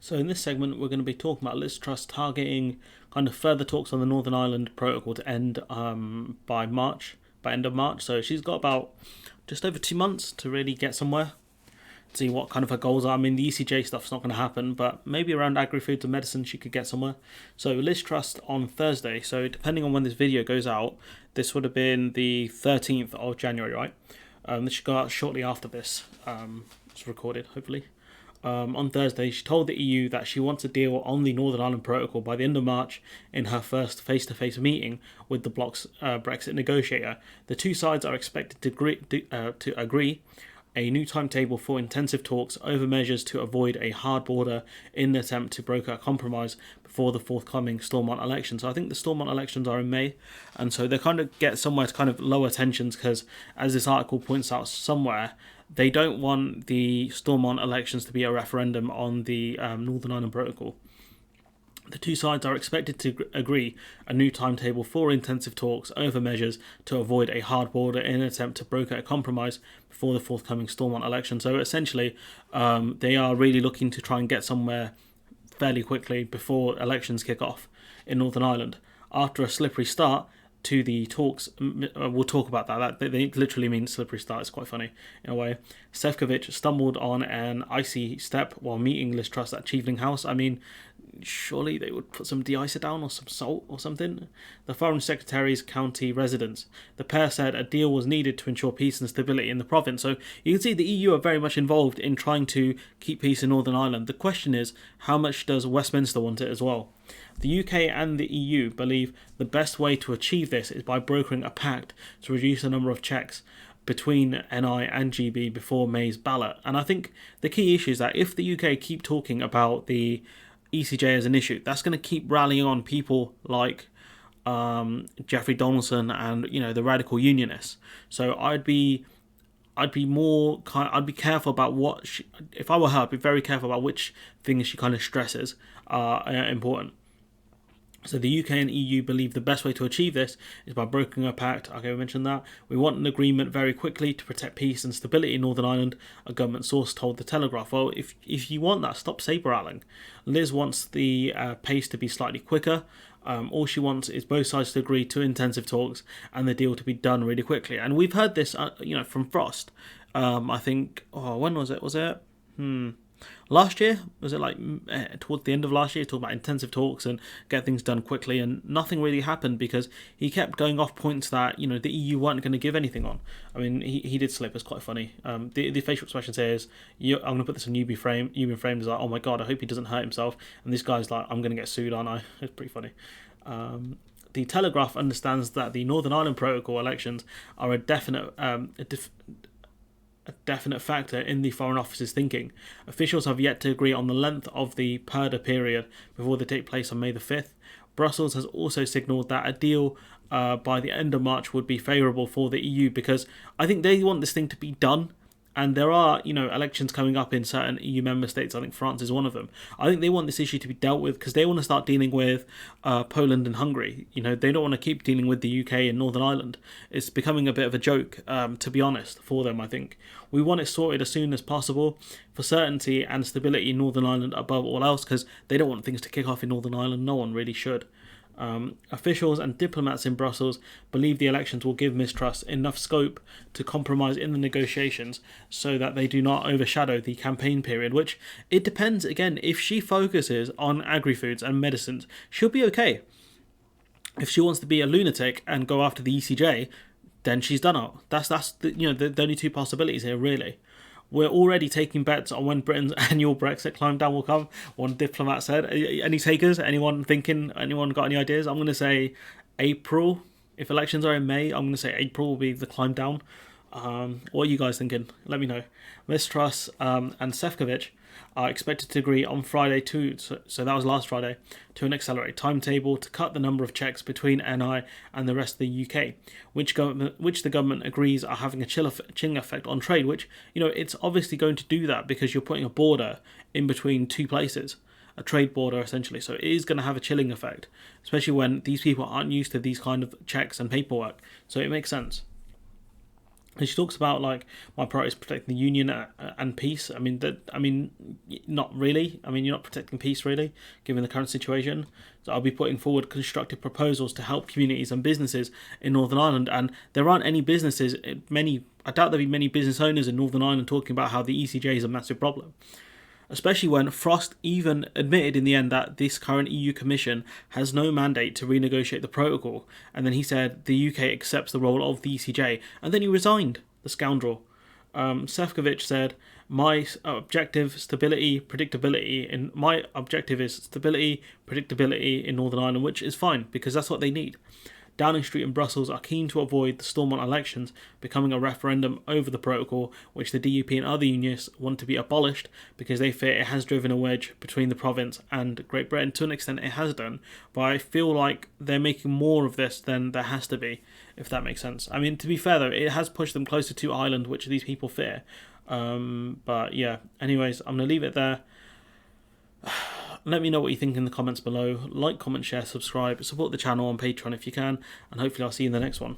So in this segment, we're going to be talking about Liz Truss targeting kind of further talks on the Northern Ireland Protocol to end by end of March. So she's got about just over 2 months to really get somewhere. See what kind of her goals are. I mean, the ECJ stuff's not going to happen, but maybe around agri-foods and medicine she could get somewhere. So Liz Truss on Thursday, so depending on when this video goes out, this would have been the 13th of January, right? This should go out shortly after this. It's recorded, hopefully. On Thursday, she told the EU that she wants a deal on the Northern Ireland Protocol by the end of March in her first face-to-face meeting with the bloc's Brexit negotiator. The two sides are expected to agree a new timetable for intensive talks over measures to avoid a hard border in an attempt to broker a compromise before the forthcoming Stormont elections. So I think the Stormont elections are in May, and so they kind of get somewhere to kind of lower tensions because, as this article points out somewhere, they don't want the Stormont elections to be a referendum on the Northern Ireland Protocol. The two sides are expected to agree a new timetable for intensive talks over measures to avoid a hard border in an attempt to broker a compromise before the forthcoming Stormont election. So essentially, they are really looking to try and get somewhere fairly quickly before elections kick off in Northern Ireland. After a slippery start to the talks, we'll talk about that. They literally mean slippery start. It's quite funny in a way. Sefcovic stumbled on an icy step while meeting Liz Truss at Cheveling House. I mean, surely they would put some de-icer down or some salt or something. The Foreign Secretary's county residence. The pair said a deal was needed to ensure peace and stability in the province. So you can see the EU are very much involved in trying to keep peace in Northern Ireland. The question is, how much does Westminster want it as well? The UK and the EU believe the best way to achieve this is by brokering a pact to reduce the number of checks between NI and GB before May's ballot. And I think the key issue is that if the UK keep talking about the ECJ as an issue, that's going to keep rallying on people like Jeffrey Donaldson and the radical unionists. So I'd be careful about what if I were her, I'd be very careful about which things she kind of stresses are important. So the UK and EU believe the best way to achieve this is by brokering a pact. Okay, we mentioned that. We want an agreement very quickly to protect peace and stability in Northern Ireland, a government source told The Telegraph. Well, if you want that, stop sabre-rattling. Liz wants the pace to be slightly quicker. All she wants is both sides to agree to intensive talks and the deal to be done really quickly. And we've heard this, from Frost. I think, when was it? Was it? Last year? Was it towards the end of last year? Talking about intensive talks and get things done quickly, and nothing really happened because he kept going off points that the EU weren't going to give anything on. I mean, he did slip. It's quite funny. The facial expression says, "I'm going to put this on UB frame." UB frame is like, "Oh my god, I hope he doesn't hurt himself." And this guy's like, "I'm going to get sued, aren't I?" It's pretty funny. The Telegraph understands that the Northern Ireland Protocol elections are a definite factor in the Foreign Office's thinking. Officials have yet to agree on the length of the purdah period before they take place on May the 5th. Brussels has also signalled that a deal by the end of March would be favourable for the EU because I think they want this thing to be done. And there are, elections coming up in certain EU member states. I think France is one of them. I think they want this issue to be dealt with because they want to start dealing with Poland and Hungary. They don't want to keep dealing with the UK and Northern Ireland. It's becoming a bit of a joke, to be honest, for them, I think. We want it sorted as soon as possible for certainty and stability in Northern Ireland above all else because they don't want things to kick off in Northern Ireland. No one really should. Officials and diplomats in Brussels believe the elections will give Ms Truss enough scope to compromise in the negotiations so that they do not overshadow the campaign period, which it depends. Again, if she focuses on agri-foods and medicines, she'll be okay. If she wants to be a lunatic and go after the ECJ, then she's done it. That's the only two possibilities here, really. We're already taking bets on when Britain's annual Brexit climb down will come. One diplomat said. Any takers? Anyone thinking? Anyone got any ideas? I'm going to say April. If elections are in May, I'm going to say April will be the climb down. What are you guys thinking? Let me know. Liz Truss and Sefcovic are expected to agree on Friday so that was last Friday, to an accelerated timetable to cut the number of checks between NI and the rest of the UK, which the government agrees are having a chilling effect on trade, which, it's obviously going to do that because you're putting a border in between two places, a trade border essentially, so it is going to have a chilling effect, especially when these people aren't used to these kind of checks and paperwork, so it makes sense. And she talks about like my priority is protecting the union and peace. Not really. I mean, you're not protecting peace really, given the current situation. So I'll be putting forward constructive proposals to help communities and businesses in Northern Ireland. And there aren't any businesses, many. I doubt there'll be many business owners in Northern Ireland talking about how the ECJ is a massive problem. Especially when Frost even admitted in the end that this current EU Commission has no mandate to renegotiate the protocol, and then he said the UK accepts the role of the ECJ, and then he resigned, the scoundrel. Sefcovic said, my objective is stability, predictability in Northern Ireland, which is fine, because that's what they need. Downing Street and Brussels are keen to avoid the Stormont elections becoming a referendum over the protocol, which the DUP and other unionists want to be abolished because they fear it has driven a wedge between the province and Great Britain. To an extent it has done, but I feel like they're making more of this than there has to be, if that makes sense. I mean, to be fair though, it has pushed them closer to Ireland, which these people fear. But yeah, anyways, I'm going to leave it there. Let me know what you think in the comments below. Like, comment, share, subscribe, support the channel on Patreon if you can, and hopefully I'll see you in the next one.